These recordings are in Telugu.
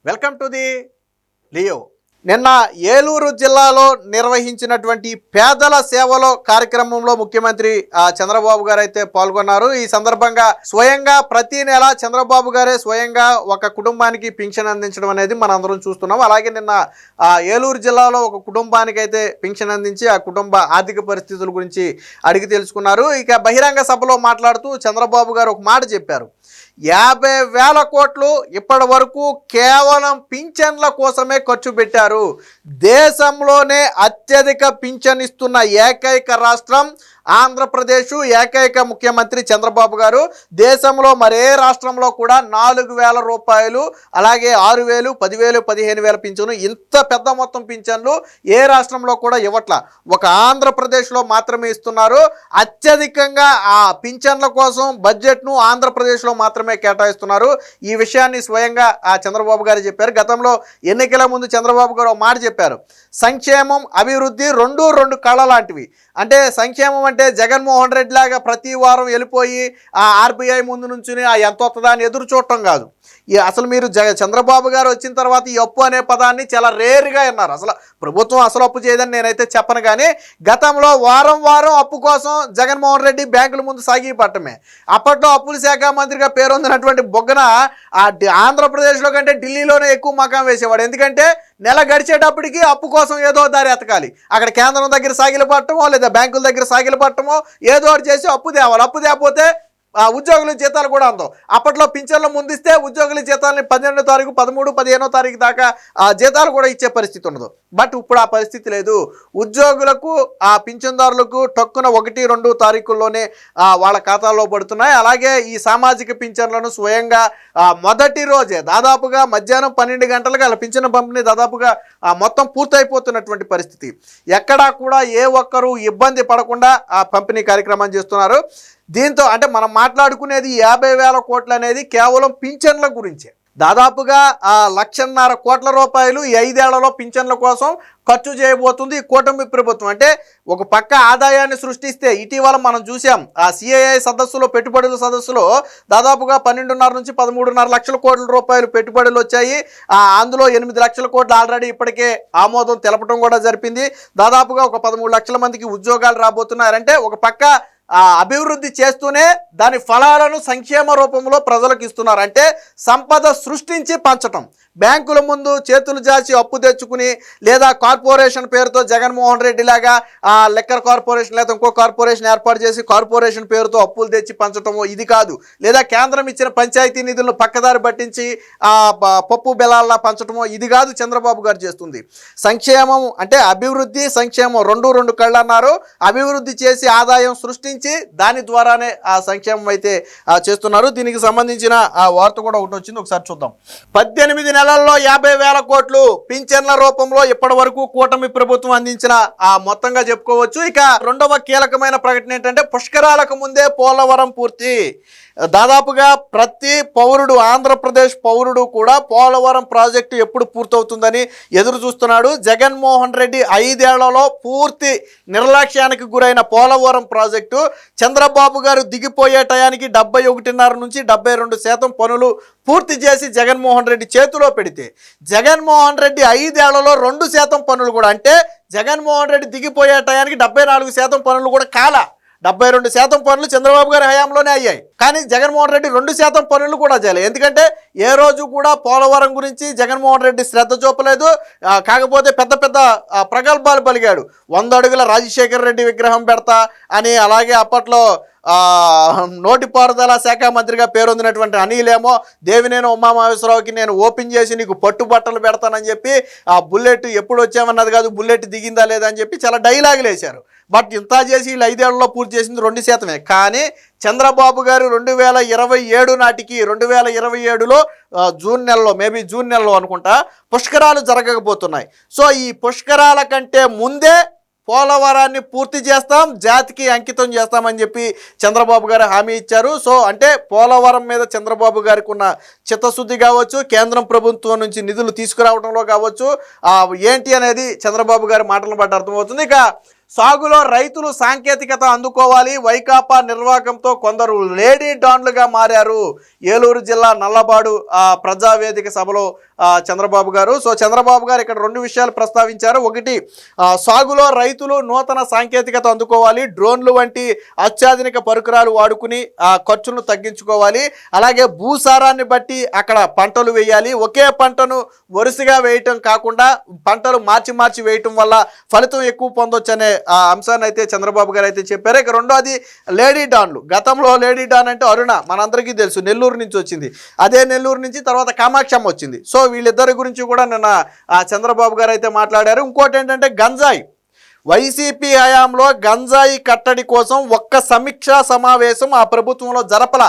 Welcome to the Leo. నిన్న ఏలూరు జిల్లాలో నిర్వహించినటువంటి పేదల సేవలో కార్యక్రమంలో ముఖ్యమంత్రి చంద్రబాబు గారు అయితే పాల్గొన్నారు. ఈ సందర్భంగా స్వయంగా ప్రతి నెల చంద్రబాబు గారే స్వయంగా ఒక కుటుంబానికి పింఛన్ అందించడం అనేది మనం అందరం చూస్తున్నాం. అలాగే నిన్న ఏలూరు జిల్లాలో ఒక కుటుంబానికి అయితే పింఛన్ అందించి ఆ కుటుంబ ఆర్థిక పరిస్థితుల గురించి అడిగి తెలుసుకున్నారు. ఇక బహిరంగ సభలో మాట్లాడుతూ చంద్రబాబు గారు ఒక మాట చెప్పారు. 50,000 కోట్లు ఇప్పటి వరకు కేవలం పింఛన్ల కోసమే ఖర్చు పెట్టారు. దేశంలోనే అత్యధిక పింఛన్ ఇస్తున్న ఏకైక రాష్ట్రం ఆంధ్రప్రదేశ్, ఏకైక ముఖ్యమంత్రి చంద్రబాబు గారు. దేశంలో మరే రాష్ట్రంలో కూడా 4,000 రూపాయలు, అలాగే 6,000, 10,000, 15,000 పింఛను, ఇంత పెద్ద మొత్తం పింఛన్లు ఏ రాష్ట్రంలో కూడా ఇవ్వట్ల. ఒక ఆంధ్రప్రదేశ్లో మాత్రమే ఇస్తున్నారు. అత్యధికంగా ఆ పింఛన్ల కోసం బడ్జెట్ను ఆంధ్రప్రదేశ్లో మాత్రమే కేటాయిస్తున్నారు. ఈ విషయాన్ని స్వయంగా చంద్రబాబు గారు చెప్పారు. గతంలో ఎన్నికల ముందు చంద్రబాబు గారు ఒక మాట చెప్పారు. సంక్షేమం, అభివృద్ధి రెండు కళ్ళ లాంటివి. అంటే సంక్షేమం అంటే జగన్మోహన్ రెడ్డి లాగా ప్రతి వారం వెళ్ళిపోయి ఆ ఆర్బీఐ ముందు నుంచి ఎంత వస్తుందా అని ఎదురు చూడటం కాదు. అసలు మీరు చంద్రబాబు గారు వచ్చిన తర్వాత ఈ అప్పు అనే పదాన్ని చాలా రేరుగా విన్నారు. అసలు ప్రభుత్వం అసలు అప్పు చేయదని నేనైతే చెప్పను, కానీ గతంలో వారం అప్పు కోసం జగన్మోహన్ రెడ్డి బ్యాంకుల ముందు సాగిపట్టమే. అప్పట్లో అప్పుల శాఖ మంత్రిగా పేరొందినటువంటి బొగ్గన ఆంధ్రప్రదేశ్లో కంటే ఢిల్లీలోనే ఎక్కువ మకాం వేసేవాడు. ఎందుకంటే నెల గడిచేటప్పటికి అప్పు కోసం ఏదో దారి ఎతకాలి. అక్కడ కేంద్రం దగ్గర సాగిలు పట్టమో లేదా బ్యాంకుల దగ్గర సాగిలు పట్టమో ఏదో ఒకటి చేసి అప్పు తేవాలి. అప్పు తేకపోతే ఉద్యోగుల జీతాలు కూడా అందం. అప్పట్లో పింఛన్లు ముందిస్తే ఉద్యోగుల జీతాలని 12వ తారీఖు, 13, 15వ తారీఖు దాకా జీతాలు కూడా ఇచ్చే పరిస్థితి ఉండదు. బట్ ఇప్పుడు ఆ పరిస్థితి లేదు. ఉద్యోగులకు ఆ పింఛన్దారులకు టక్కున 1, 2 తారీఖుల్లోనే వాళ్ళ ఖాతాల్లో పడుతున్నాయి. అలాగే ఈ సామాజిక పింఛన్లను స్వయంగా మొదటి రోజే దాదాపుగా మధ్యాహ్నం 12 గంటలకు అలా పింఛన్ పంపిణీ దాదాపుగా మొత్తం పూర్తయిపోతున్నటువంటి పరిస్థితి. ఎక్కడా కూడా ఏ ఒక్కరూ ఇబ్బంది పడకుండా ఆ పంపిణీ కార్యక్రమం చేస్తున్నారు. దీంతో అంటే మనం మాట్లాడుకునేది 50,000 కోట్లు అనేది కేవలం పింఛన్ల గురించే. దాదాపుగా 1,50,000 కోట్ల రూపాయలు ఈ 5 ఏళ్లలో పింఛన్ల కోసం ఖర్చు చేయబోతుంది ఈ కూటమి ప్రభుత్వం. అంటే ఒక పక్క ఆదాయాన్ని సృష్టిస్తే ఇటీవల మనం చూసాం ఆ సిఐఐ సదస్సులో, పెట్టుబడుల సదస్సులో దాదాపుగా 12.5 నుంచి 13.5 లక్షల కోట్ల రూపాయలు పెట్టుబడులు వచ్చాయి. అందులో 8 లక్షల కోట్లు ఆల్రెడీ ఇప్పటికే ఆమోదం తెలపడం కూడా జరిపింది. దాదాపుగా ఒక 13 లక్షల మందికి ఉద్యోగాలు రాబోతున్నారంటే ఒక పక్క అభివృద్ధి చేస్తూనే దాని ఫలాలను సంక్షేమ రూపంలో ప్రజలకు ఇస్తున్నారు. అంటే సంపద సృష్టించి పంచటం. బ్యాంకుల ముందు చేతులు జాచి అప్పు తెచ్చుకుని లేదా కార్పొరేషన్ పేరుతో జగన్మోహన్ రెడ్డి లాగా లెక్కర్ కార్పొరేషన్ లేదా ఇంకో కార్పొరేషన్ ఏర్పాటు చేసి కార్పొరేషన్ పేరుతో అప్పులు తెచ్చి పంచటము ఇది కాదు. లేదా కేంద్రం ఇచ్చిన పంచాయతీ నిధులను పక్కదారి పట్టించి పప్పు బెల్లాల్లా పంచటము ఇది కాదు చంద్రబాబు గారు చేస్తుంది. సంక్షేమం అంటే అభివృద్ధి, సంక్షేమం రెండు కళ్ళు అన్నారు. అభివృద్ధి చేసి ఆదాయం సృష్టించి దాని ద్వారానే ఆ సంక్షేమం అయితే చేస్తున్నారు. దీనికి సంబంధించిన ఆ వార్త కూడా ఒకటి వచ్చింది, ఒకసారి చూద్దాం. 18 నెలల్లో 50,000 కోట్లు పింఛన్ల రూపంలో ఇప్పటి వరకు కూటమి ప్రభుత్వం అందించిన మొత్తంగా చెప్పుకోవచ్చు. ఇక రెండవ కీలకమైన ప్రకటన ఏంటంటే పుష్కరాలకు ముందే పోలవరం పూర్తి. దాదాపుగా ప్రతి పౌరుడు, ఆంధ్రప్రదేశ్ పౌరుడు కూడా పోలవరం ప్రాజెక్టు ఎప్పుడు పూర్తవుతుందని ఎదురు చూస్తున్నాడు. జగన్మోహన్ రెడ్డి 5 ఏళ్లలో పూర్తి నిర్లక్ష్యానికి గురైన పోలవరం ప్రాజెక్టు చంద్రబాబు గారు దిగిపోయే టయానికి 71.5 నుంచి 72% పనులు పూర్తి చేసి జగన్మోహన్ రెడ్డి చేతిలో పెడితే జగన్మోహన్ రెడ్డి 5 ఏళ్లలో 2% పనులు కూడా, అంటే జగన్మోహన్ రెడ్డి దిగిపోయే టయానికి 74% పనులు కూడా కాల. 72% పనులు చంద్రబాబు గారి హయాంలోనే అయ్యాయి. కానీ జగన్మోహన్ రెడ్డి 2% పనులు కూడా చేయలేదు. ఎందుకంటే ఏ రోజు కూడా పోలవరం గురించి జగన్మోహన్ రెడ్డి శ్రద్ధ చూపలేదు. కాకపోతే పెద్ద పెద్ద ప్రగల్భాలు పలిగాడు. 100 అడుగుల రాజశేఖర రెడ్డి విగ్రహం పెడతా అని, అలాగే అప్పట్లో నోటిపారుదల శాఖ మంత్రిగా పేరొందినటువంటి అనిల్ ఏమో దేవినేని ఉమామహేశ్వరరావుకి నేను ఓపెన్ చేసి నీకు పట్టుబట్టలు పెడతానని చెప్పి ఆ బుల్లెట్ ఎప్పుడు వచ్చామన్నది కాదు, బుల్లెట్ దిగిందా లేదా అని చెప్పి చాలా డైలాగులు వేశారు. బట్ ఇంత చేసి వీళ్ళు 5 ఏళ్లలో పూర్తి చేసింది 2%. కానీ చంద్రబాబు గారు 2027 నాటికి 2027లో జూన్ నెలలో అనుకుంటా పుష్కరాలు జరగకపోతున్నాయి. సో ఈ పుష్కరాల కంటే ముందే పోలవరాన్ని పూర్తి చేస్తాం, జాతికి అంకితం చేస్తామని చెప్పి చంద్రబాబు గారు హామీ ఇచ్చారు. సో అంటే పోలవరం మీద చంద్రబాబు గారికి ఉన్న చిత్తశుద్ధి కావచ్చు, కేంద్రం ప్రభుత్వం నుంచి నిధులు తీసుకురావడంలో కావచ్చు, ఏంటి అనేది చంద్రబాబు గారి మాటలను బట్టి అర్థమవుతుంది. ఇక సాగులో రైతులు సాంకేతికత అందుకోవాలి. వైకాపా నిర్వాహకంతో కొందరు లేడీ డాన్లుగా మారారు. ఏలూరు జిల్లా నల్లబాడు ప్రజావేదిక సభలో చంద్రబాబు గారు. సో చంద్రబాబు గారు ఇక్కడ రెండు విషయాలు ప్రస్తావించారు. ఒకటి, సాగులో రైతులు నూతన సాంకేతికత అందుకోవాలి, డ్రోన్లు వంటి అత్యాధునిక పరికరాలు వాడుకుని ఖర్చులను తగ్గించుకోవాలి. అలాగే భూసారాన్ని బట్టి అక్కడ పంటలు వేయాలి. ఒకే పంటను వరుసగా వేయటం కాకుండా పంటలు మార్చి వేయటం వల్ల ఫలితం ఎక్కువ పొందొచ్చనే అంశాన్ని అయితే చంద్రబాబు గారు అయితే చెప్పారు. ఇక రెండోది లేడీ డాన్లు. గతంలో లేడీ డాన్ అంటే అరుణ మనందరికీ తెలుసు, నెల్లూరు నుంచి వచ్చింది. అదే నెల్లూరు నుంచి తర్వాత కామాక్షమ్మ వచ్చింది. సో వీళ్ళిద్దరి గురించి కూడా నిన్న చంద్రబాబు గారు అయితే మాట్లాడారు. ఇంకోటి ఏంటంటే గంజాయి. వైసీపీ హయాంలో గంజాయి కట్టడి కోసం ఒక్క సమీక్షా సమావేశం ఆ ప్రభుత్వంలో జరపల.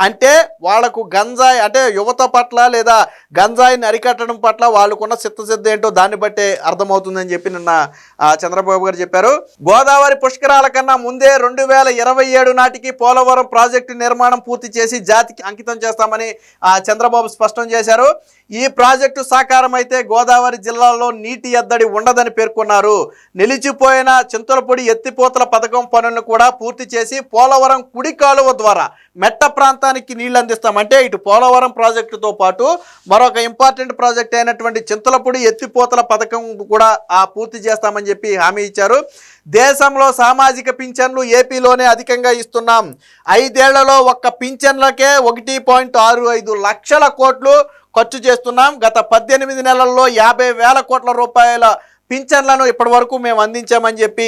అంటే వాళ్లకు గంజాయి అంటే యువత పట్ల లేదా గంజాయిని అరికట్టడం పట్ల వాళ్ళకున్న చిత్తశుద్ధి ఏంటో దాన్ని బట్టే అర్థమవుతుందని చెప్పి నిన్న చంద్రబాబు గారు చెప్పారు. గోదావరి పుష్కరాల కన్నా ముందే 2027 నాటికి పోలవరం ప్రాజెక్టు నిర్మాణం పూర్తి చేసి జాతికి అంకితం చేస్తామని చంద్రబాబు స్పష్టం చేశారు. ఈ ప్రాజెక్టు సాకారం అయితే గోదావరి జిల్లాలో నీటి ఎద్దడి ఉండదని పేర్కొన్నారు. నిలిచిపోయిన చింతలపూడి ఎత్తిపోతల పథకం పనులను కూడా పూర్తి చేసి పోలవరం కుడి కాలువ ద్వారా మెట్ట ప్రాంతానికి నీళ్లు అందిస్తాం. అంటే ఇటు పోలవరం ప్రాజెక్టుతో పాటు మరొక ఇంపార్టెంట్ ప్రాజెక్ట్ అయినటువంటి చింతలపూడి ఎత్తిపోతల పథకం కూడా పూర్తి చేస్తామని చెప్పి హామీ ఇచ్చారు. దేశంలో సామాజిక పింఛన్లు ఏపీలోనే అధికంగా ఇస్తున్నాం. 5 ఏళ్లలో ఒక్క పింఛన్లకే 1.65 లక్షల కోట్లు ఖర్చు చేస్తున్నాం. గత 18 నెలల్లో 50,000 కోట్ల రూపాయల పింఛన్లను ఇప్పటి వరకు మేము అందించామని చెప్పి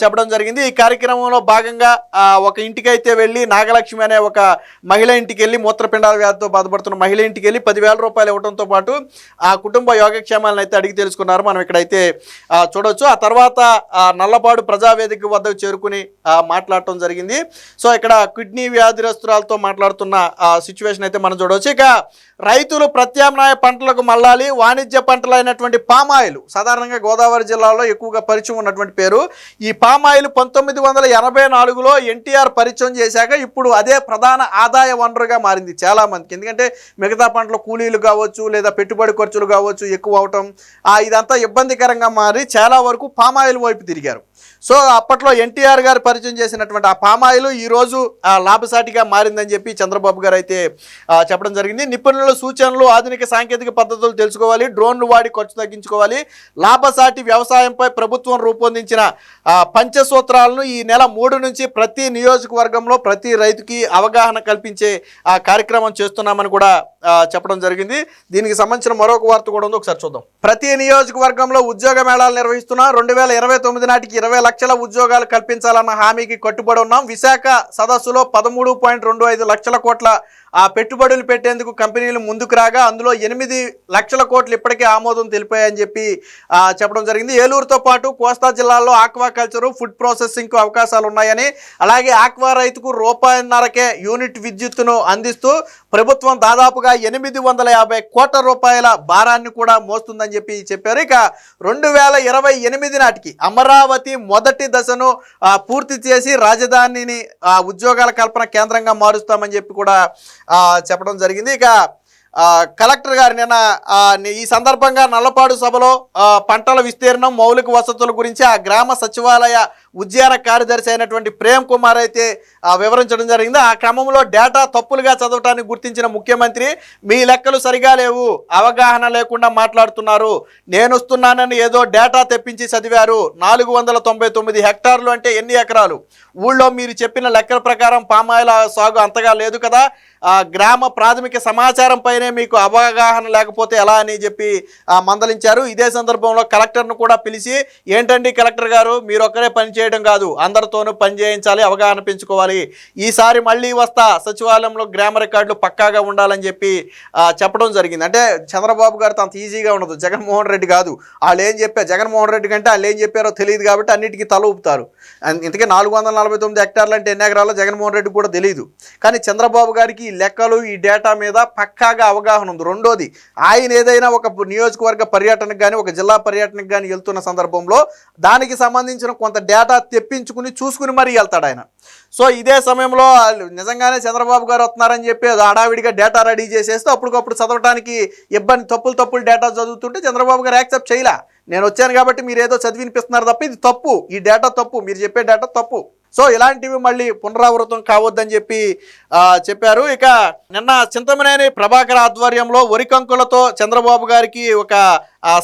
చెప్పడం జరిగింది. ఈ కార్యక్రమంలో భాగంగా ఒక ఇంటికైతే వెళ్ళి నాగలక్ష్మి అనే ఒక మహిళ ఇంటికి వెళ్ళి మూత్రపిండాల వ్యాధితో బాధపడుతున్న మహిళ ఇంటికి వెళ్ళి 10,000 రూపాయలు ఇవ్వడంతో పాటు ఆ కుటుంబ యోగక్షేమాలను అయితే అడిగి తెలుసుకున్నారు. మనం ఇక్కడైతే చూడొచ్చు. ఆ తర్వాత నల్లపాడు ప్రజావేదిక వద్దకు చేరుకుని మాట్లాడటం జరిగింది. సో ఇక్కడ కిడ్నీ వ్యాధిరస్తురాలతో మాట్లాడుతున్న సిచ్యువేషన్ అయితే మనం చూడవచ్చు. ఇక రైతులు ప్రత్యామ్నాయ పంటలకు మళ్ళాలి. వాణిజ్య పంటలైనటువంటి పామాయిల్ సాధారణంగా గోదావరి జిల్లాలో ఎక్కువగా పరిచయం ఉన్నటువంటి పేరు. ఈ పామాయిల్ 1984లో ఎన్టీఆర్ పరిచయం చేశాక ఇప్పుడు అదే ప్రధాన ఆదాయ వనరుగా మారింది చాలా మందికి. ఎందుకంటే మిగతా పంటల కూలీలు కావచ్చు లేదా పెట్టుబడి ఖర్చులు కావచ్చు ఎక్కువ అవటం, ఇదంతా ఇబ్బందికరంగా మారి చాలా వరకు పామాయిల్ వైపు తిరిగారు. సో అప్పట్లో ఎన్టీఆర్ గారు పరిచయం చేసినటువంటి ఆ పామాయిల్ ఈరోజు లాభసాటిగా మారిందని చెప్పి చంద్రబాబు గారు అయితే చెప్పడం జరిగింది. నిపుణుల సూచనలు, ఆధునిక సాంకేతిక పద్ధతులు తెలుసుకోవాలి, డ్రోన్లు వాడి ఖర్చు తగ్గించుకోవాలి. లాభసాటి వ్యవసాయంపై ప్రభుత్వం రూపొందించిన పంచసూత్రాలను ఈ నెల 3 నుంచి ప్రతి నియోజకవర్గంలో ప్రతి రైతుకి అవగాహన కల్పించే కార్యక్రమం చేస్తున్నామని కూడా చెప్పడం జరిగింది. దీనికి సంబంధించిన మరొక వార్త కూడా ఉంది, ఒకసారి చూద్దాం. ప్రతి నియోజకవర్గంలో ఉద్యోగ మేళాలు నిర్వహిస్తున్నాం. 2029 నాటికి 20 లక్షల ఉద్యోగాలు కల్పించాలన్న హామీకి కట్టుబడి ఉన్నాం. విశాఖ సదస్సులో 13.25 లక్షల కోట్ల పెట్టుబడులు పెట్టేందుకు కంపెనీలు ముందుకు రాగా అందులో 8 లక్షల కోట్లు ఇప్పటికే ఆమోదం తెలిపాయని చెప్పి చెప్పడం జరిగింది. ఏలూరుతో పాటు కోస్తా జిల్లాల్లో ఆక్వాకల్చరు, ఫుడ్ ప్రాసెసింగ్కు అవకాశాలు ఉన్నాయని, అలాగే ఆక్వా రైతుకు రూపాయన్నరకే యూనిట్ విద్యుత్తును అందిస్తూ ప్రభుత్వం దాదాపుగా 850 కోట్ల రూపాయల భారాన్ని కూడా మోస్తుందని చెప్పి చెప్పారు. ఇక 2028 నాటికి అమరావతి మొదటి దశను పూర్తి చేసి రాజధానిని ఉద్యోగాల కల్పన కేంద్రంగా మారుస్తామని చెప్పి కూడా చెప్పడం జరిగింది. ఇక కలెక్టర్ గారు నిన్న ఈ సందర్భంగా నల్లపాడు సభలో పంటల విస్తీర్ణం, మౌలిక వసతుల గురించి ఆ గ్రామ సచివాలయ ఉద్యాన కార్యదర్శి అయినటువంటి ప్రేమ్ కుమార్ అయితే వివరించడం జరిగింది. ఆ క్రమంలో డేటా తప్పులుగా చదవటానికి గుర్తించిన ముఖ్యమంత్రి, మీ లెక్కలు సరిగా లేవు, అవగాహన లేకుండా మాట్లాడుతున్నారు, నేను వస్తున్నానని ఏదో డేటా తెప్పించి చదివారు, 499 హెక్టార్లు అంటే ఎన్ని ఎకరాలు, ఊళ్ళో మీరు చెప్పిన లెక్కల ప్రకారం పామాయిల్ సాగు అంతగా లేదు కదా, గ్రామ ప్రాథమిక సమాచారం పైనే మీకు అవగాహన లేకపోతే ఎలా అని చెప్పి మందలించారు. ఇదే సందర్భంలో కలెక్టర్ను కూడా పిలిచి, ఏంటండి కలెక్టర్ గారు, మీరు ఒక్కరే పని చేయడం కాదు, అందరితోనూ పని చేయించాలి, అవగాహన పెంచుకోవాలి, ఈసారి మళ్ళీ వస్తా, సచివాలయంలో గ్రామ రికార్డులు పక్కాగా ఉండాలని చెప్పి చెప్పడం జరిగింది. అంటే చంద్రబాబు గారితో అంత ఈజీగా ఉండదు, జగన్మోహన్ రెడ్డి కాదు. వాళ్ళు ఏం చెప్పారు, జగన్మోహన్ రెడ్డి కంటే వాళ్ళు ఏం చెప్పారో తెలియదు కాబట్టి అన్నిటికీ తల ఊపుతారు. ఇంతకీ 449 హెక్టార్లు అంటే ఎన్ని ఎకరాల్లో జగన్మోహన్ రెడ్డి కూడా తెలియదు. కానీ చంద్రబాబు గారికి ఈ లెక్కలు ఈ డేటా మీద పక్కాగా అవగాహన ఉంది. రెండోది, ఆయన ఏదైనా ఒక నియోజకవర్గ పర్యటనకు కానీ ఒక జిల్లా పర్యటనకు కానీ వెళ్తున్న సందర్భంలో దానికి సంబంధించిన కొంత డేటా తెప్పించుకుని చూసుకుని మరీ వెళ్తాడు ఆయన. సో ఇదే సమయంలో నిజంగానే చంద్రబాబు గారు వస్తున్నారని చెప్పి హడావిడిగా డేటా రెడీ చేసేస్తే అప్పటికప్పుడు చదవడానికి ఇబ్బంది, తప్పులు డేటా చదువుతుంటే చంద్రబాబు గారు యాక్సెప్ట్ చేయలే. నేను వచ్చాను కాబట్టి మీరు ఏదో చదివినిపిస్తున్నారు తప్ప ఇది తప్పు, ఈ డేటా తప్పు, మీరు చెప్పే డేటా తప్పు. సో ఇలాంటివి మళ్ళీ పునరావృతం కావద్దని చెప్పి చెప్పారు. ఇక నిన్న చింతమనేని ప్రభాకర్ ఆధ్వర్యంలో వరికంకులతో చంద్రబాబు గారికి ఒక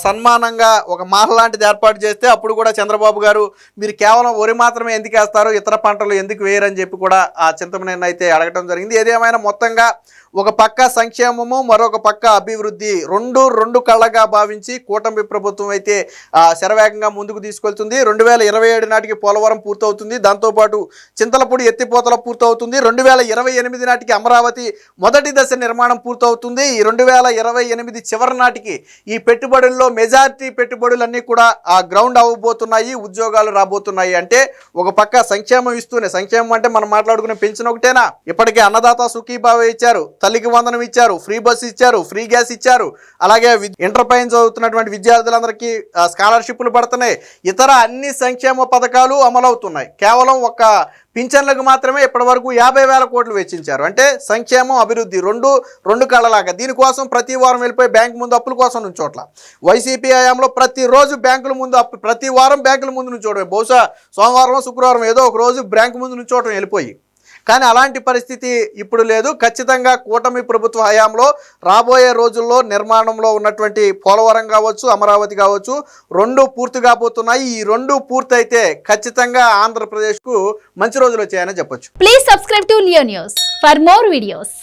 సన్మానంగా ఒక మాల లాంటిది ఏర్పాటు చేస్తే అప్పుడు కూడా చంద్రబాబు గారు మీరు కేవలం వరి మాత్రమే ఎందుకు వేస్తారు, ఇతర పంటలు ఎందుకు వేయరని చెప్పి కూడా ఆ చింతమనేని అయితే అడగటం జరిగింది. ఏదేమైనా మొత్తంగా ఒక పక్క సంక్షేమము, మరొక పక్క అభివృద్ధి రెండు కళ్ళగా భావించి కూటమి ప్రభుత్వం అయితే శరవేగంగా ముందుకు తీసుకెళ్తుంది. 2027 నాటికి పోలవరం పూర్తవుతుంది. దాంతోపాటు చింతలపూడి ఎత్తిపోతల పూర్తవుతుంది. 2028 నాటికి అమరావతి మొదటి దశ నిర్మాణం పూర్తవుతుంది. ఈ 2028 చివరి నాటికి ఈ పెట్టుబడుల్లో మెజారిటీ పెట్టుబడులన్నీ కూడా గ్రౌండ్ అవ్వబోతున్నాయి, ఉద్యోగాలు రాబోతున్నాయి. అంటే ఒక పక్క సంక్షేమం ఇస్తూనే, సంక్షేమం అంటే మనం మాట్లాడుకునే పెన్షన్ ఒకటేనా, ఇప్పటికే అన్నదాత సుఖీభావ ఇచ్చారు, తల్లికి వందనం ఇచ్చారు, ఫ్రీ బస్ ఇచ్చారు, ఫ్రీ గ్యాస్ ఇచ్చారు, అలాగే ఇంటర్ పైన చదువుతున్నటువంటి విద్యార్థులందరికీ స్కాలర్షిప్లు పడుతున్నాయి, ఇతర అన్ని సంక్షేమ పథకాలు అమలవుతున్నాయి. కేవలం ఒక పింఛన్లకు మాత్రమే ఇప్పటి వరకు 50,000 కోట్లు వెచ్చించారు. అంటే సంక్షేమం అభివృద్ధి రెండు కళ్ళలాగా. దీనికోసం ప్రతి వారం వెళ్ళిపోయి బ్యాంకు ముందు అప్పుల కోసం నుంచోట్ల. వైసీపీ హయాంలో ప్రతిరోజు బ్యాంకుల ముందు అప్పు, ప్రతి వారం బ్యాంకుల ముందు నుంచోవడం, బహుశా సోమవారం శుక్రవారం ఏదో ఒక రోజు బ్యాంకు ముందు నుంచోవడం వెళ్ళిపోయి. కానీ అలాంటి పరిస్థితి ఇప్పుడు లేదు. ఖచ్చితంగా కూటమి ప్రభుత్వ హయాంలో రాబోయే రోజుల్లో నిర్మాణంలో ఉన్నటువంటి పోలవరం కావచ్చు, అమరావతి కావచ్చు, రెండు పూర్తి కాబోతున్నాయి. ఈ రెండు పూర్తయితే ఖచ్చితంగా ఆంధ్రప్రదేశ్కు మంచి రోజులు వచ్చాయని చెప్పొచ్చు. Please subscribe to Leo news for more videos.